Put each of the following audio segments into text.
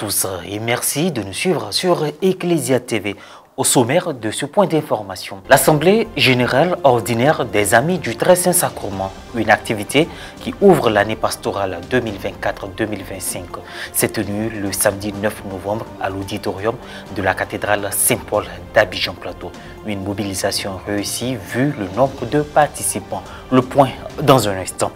tous et merci de nous suivre sur Ecclesia TV. Au sommaire de ce point d'information, l'Assemblée générale ordinaire des Amis du Très Saint Sacrement, une activité qui ouvre l'année pastorale 2024-2025, s'est tenue le samedi 9 novembre à l'auditorium de la cathédrale Saint-Paul d'Abidjan-Plateau. Une mobilisation réussie vu le nombre de participants. Le point dans un instant.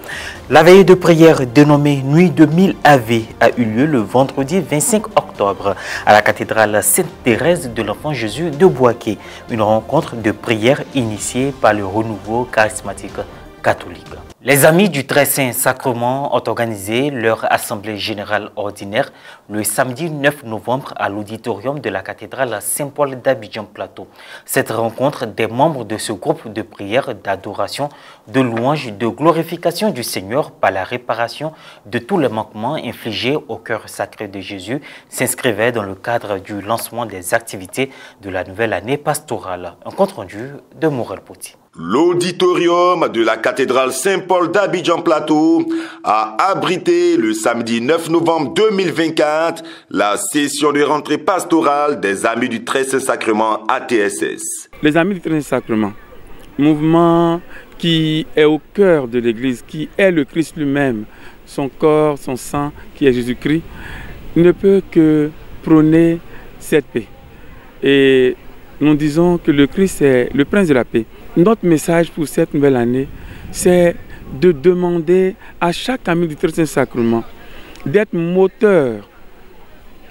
La veillée de prière dénommée Nuit de 1000 Ave a eu lieu le vendredi 25 octobre à la cathédrale Sainte-Thérèse de l'Enfant Jésus de Bouaké. Une rencontre de prière initiée par le renouveau charismatique catholique. Les Amis du Très Saint Sacrement ont organisé leur assemblée générale ordinaire le samedi 9 novembre à l'auditorium de la cathédrale Saint-Paul d'Abidjan-Plateau. Cette rencontre des membres de ce groupe de prière, d'adoration, de louange, de glorification du Seigneur par la réparation de tous les manquements infligés au cœur sacré de Jésus s'inscrivait dans le cadre du lancement des activités de la nouvelle année pastorale. Un compte rendu de Morel Poti. L'auditorium de la cathédrale Saint-Paul d'Abidjan-Plateau a abrité le samedi 9 novembre 2024 la session de rentrée pastorale des Amis du Très Saint Sacrement ATSS. Les Amis du Très Saint Sacrement, mouvement qui est au cœur de l'Église, qui est le Christ lui-même, son corps, son sang, qui est Jésus-Christ, ne peut que prôner cette paix. Et nous disons que le Christ est le prince de la paix. Notre message pour cette nouvelle année, c'est de demander à chaque ami du Très Saint Sacrement d'être moteur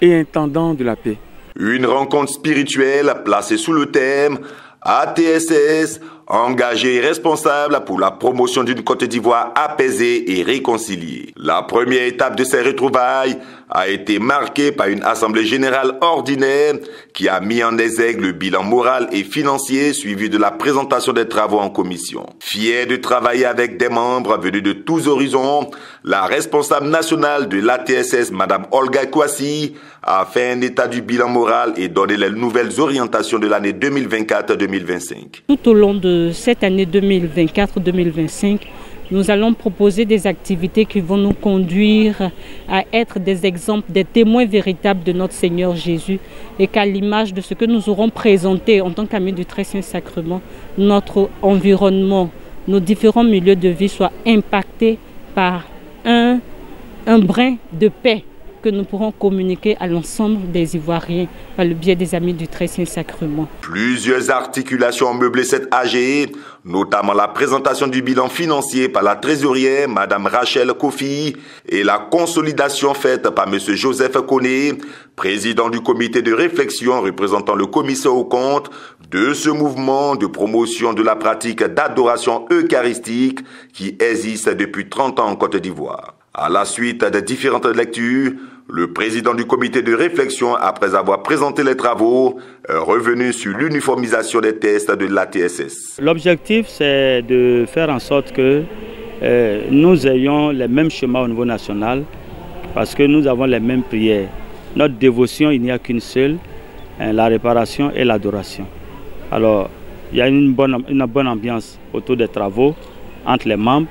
et intendant de la paix. Une rencontre spirituelle placée sous le thème ATSS, engagé et responsable pour la promotion d'une Côte d'Ivoire apaisée et réconciliée. La première étape de ces retrouvailles a été marquée par une assemblée générale ordinaire qui a mis en exergue le bilan moral et financier suivi de la présentation des travaux en commission. Fier de travailler avec des membres venus de tous horizons, la responsable nationale de l'ATSS, Mme Olga Kouassi, a fait un état du bilan moral et donné les nouvelles orientations de l'année 2024-2025. Tout au long de cette année 2024-2025, nous allons proposer des activités qui vont nous conduire à être des exemples, des témoins véritables de notre Seigneur Jésus et qu'à l'image de ce que nous aurons présenté en tant qu'amis du Très Saint Sacrement, notre environnement, nos différents milieux de vie soient impactés par un brin de paix que nous pourrons communiquer à l'ensemble des Ivoiriens par le biais des Amis du Très Saint Sacrement. Plusieurs articulations ont meublé cette AG, notamment la présentation du bilan financier par la trésorière Mme Rachel Kofi et la consolidation faite par M. Joseph Koné, président du comité de réflexion représentant le commissaire aux comptes de ce mouvement de promotion de la pratique d'adoration eucharistique qui existe depuis 30 ans en Côte d'Ivoire. À la suite des différentes lectures, le président du comité de réflexion, après avoir présenté les travaux, est revenu sur l'uniformisation des tests de l'ATSS. L'objectif, c'est de faire en sorte que nous ayons les mêmes schémas au niveau national, parce que nous avons les mêmes prières. Notre dévotion, il n'y a qu'une seule, la réparation et l'adoration. Alors, il y a une bonne ambiance autour des travaux entre les membres,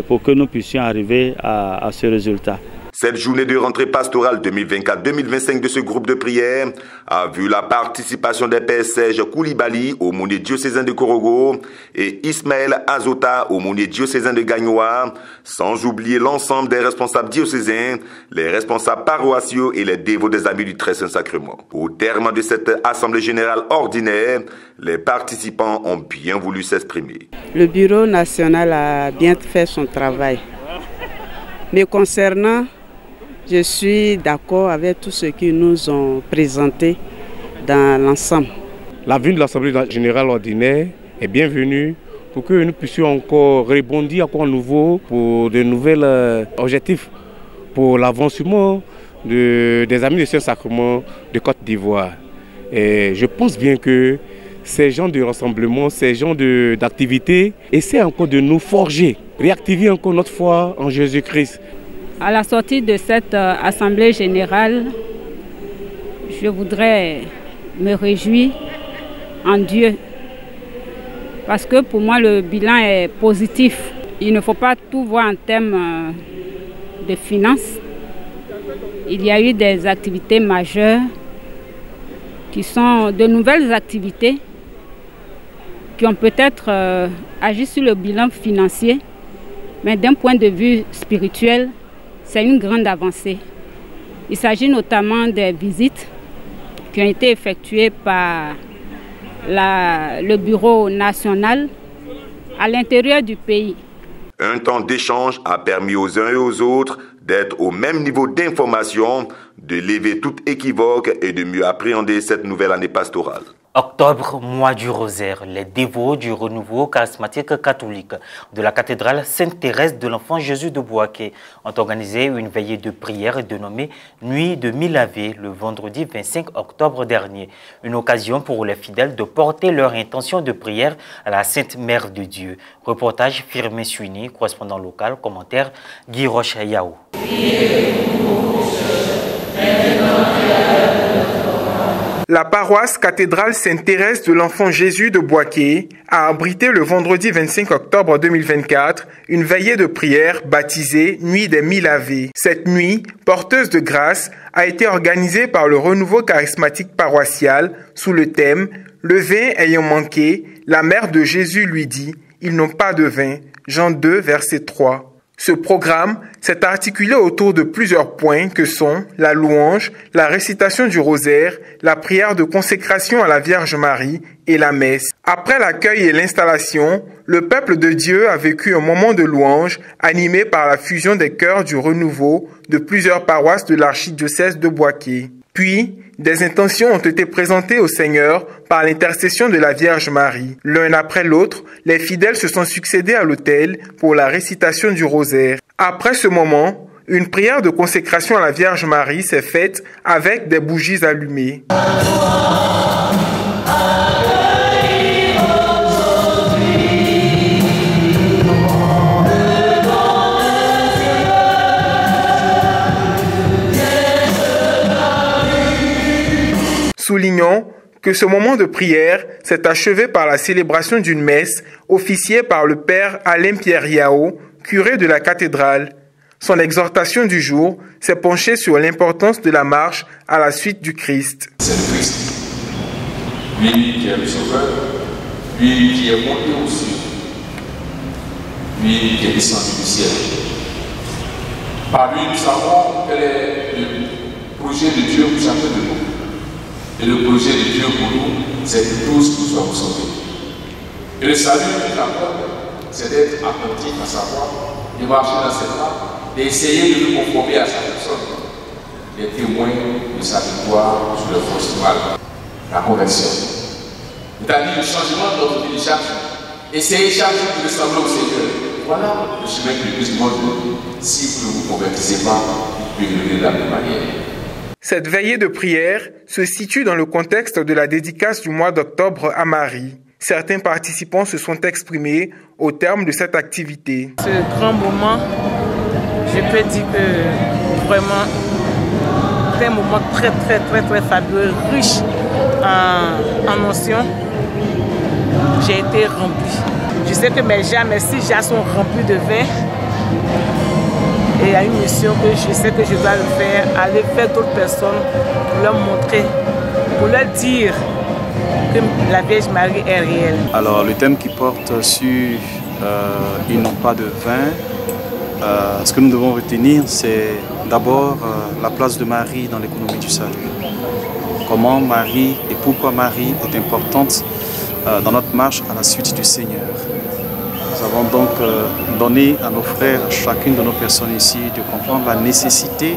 pour que nous puissions arriver à ce résultat. Cette journée de rentrée pastorale 2024-2025 de ce groupe de prière a vu la participation des pères Serge Koulibaly, aumônier diocésain de Korogo, et Ismaël Azota, aumônier diocésain de Gagnoa, sans oublier l'ensemble des responsables diocésains, les responsables paroissiaux et les dévots des Amis du Très Saint Sacrement. Au terme de cette assemblée générale ordinaire, les participants ont bien voulu s'exprimer. Le bureau national a bien fait son travail. Mais concernant, je suis d'accord avec tout ce qu'ils nous ont présenté dans l'ensemble. La venue de l'Assemblée générale ordinaire est bienvenue pour que nous puissions encore rebondir encore à nouveau pour de nouveaux objectifs pour l'avancement des Amis du Saint Sacrement de Côte d'Ivoire. Et je pense bien que ces gens de rassemblement, ces gens d'activités essaient encore de nous forger, réactiver encore notre foi en Jésus-Christ. À la sortie de cette assemblée générale, je voudrais me réjouir en Dieu. Parce que pour moi, le bilan est positif. Il ne faut pas tout voir en termes de finances, il y a eu des activités majeures qui sont de nouvelles activités qui ont peut-être agi sur le bilan financier, mais d'un point de vue spirituel, c'est une grande avancée. Il s'agit notamment des visites qui ont été effectuées par le bureau national à l'intérieur du pays. Un temps d'échange a permis aux uns et aux autres d'être au même niveau d'information, de lever toute équivoque et de mieux appréhender cette nouvelle année pastorale. Octobre, mois du rosaire, les dévots du renouveau charismatique catholique de la cathédrale Sainte-Thérèse de l'Enfant Jésus de Bouaké ont organisé une veillée de prière dénommée Nuit de Mille Ave le vendredi 25 octobre dernier. Une occasion pour les fidèles de porter leur intention de prière à la Sainte Mère de Dieu. Reportage Firmin Suini, correspondant local, commentaire Guy Roche-Yao. La paroisse cathédrale Sainte-Thérèse de l'Enfant Jésus de Bouaké a abrité le vendredi 25 octobre 2024 une veillée de prière baptisée Nuit des Mille Ave. Cette nuit, porteuse de grâce, a été organisée par le renouveau charismatique paroissial sous le thème « Le vin ayant manqué, la mère de Jésus lui dit, ils n'ont pas de vin » Jean 2, verset 3. Ce programme s'est articulé autour de plusieurs points que sont la louange, la récitation du rosaire, la prière de consécration à la Vierge Marie et la messe. Après l'accueil et l'installation, le peuple de Dieu a vécu un moment de louange animé par la fusion des chœurs du renouveau de plusieurs paroisses de l'archidiocèse de Bouaké. Puis, des intentions ont été présentées au Seigneur par l'intercession de la Vierge Marie. L'un après l'autre, les fidèles se sont succédés à l'autel pour la récitation du rosaire. Après ce moment, une prière de consécration à la Vierge Marie s'est faite avec des bougies allumées. Soulignons que ce moment de prière s'est achevé par la célébration d'une messe officiée par le père Alain-Pierre Yao, curé de la cathédrale. Son exhortation du jour s'est penchée sur l'importance de la marche à la suite du Christ. C'est le Christ, lui qui est le Sauveur, lui qui est monté au ciel, lui qui est descendu du ciel. Par lui, nous savons quel est le projet de Dieu pour chacun de nous. Et le projet de Dieu pour nous, c'est que tous nous soyons sauvés. Et le salut de la peuple, c'est d'être attentif à sa voix, de marcher dans cette voie, d'essayer de nous conformer à sa personne, des témoins de sa victoire sur le force du mal, la conversion. C'est-à-dire le changement de notre vie chaque jour. Essayez chaque jour de ressembler au Seigneur. Voilà le chemin que le plus monde veut. Si vous ne vous convertissez pas, vous pouvez le de la même manière. Cette veillée de prière se situe dans le contexte de la dédicace du mois d'octobre à Marie. Certains participants se sont exprimés au terme de cette activité. Ce grand moment, je peux dire que vraiment, c'est un moment très fabuleux, riche en notions. J'ai été remplie. Je sais que mes six jarres sont remplis de vin. Et il y a une mission que je sais que je dois le faire, aller vers d'autres personnes pour leur montrer, pour leur dire que la Vierge Marie est réelle. Alors le thème qui porte sur ils n'ont pas de vin, ce que nous devons retenir, c'est d'abord la place de Marie dans l'économie du salut. Comment Marie et pourquoi Marie est importante dans notre marche à la suite du Seigneur. Nous avons donc donné à nos frères, chacune de nos personnes ici, de comprendre la nécessité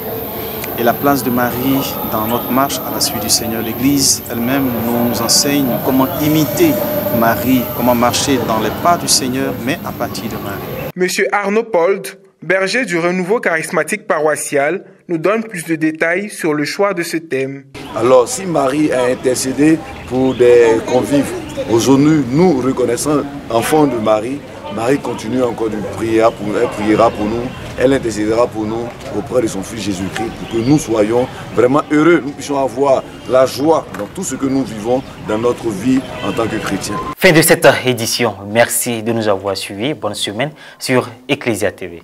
et la place de Marie dans notre marche à la suite du Seigneur. L'Église elle-même nous enseigne comment imiter Marie, comment marcher dans les pas du Seigneur, mais à partir de Marie. Monsieur Arnaud Pold, berger du renouveau charismatique paroissial, nous donne plus de détails sur le choix de ce thème. Alors, si Marie a intercédé pour des convives, aujourd'hui, nous reconnaissons enfants de Marie, Marie continue encore de prier pour nous, elle priera pour nous, elle intercédera pour nous auprès de son Fils Jésus-Christ pour que nous soyons vraiment heureux, nous puissions avoir la joie dans tout ce que nous vivons dans notre vie en tant que chrétiens. Fin de cette édition. Merci de nous avoir suivis. Bonne semaine sur Ecclesia TV.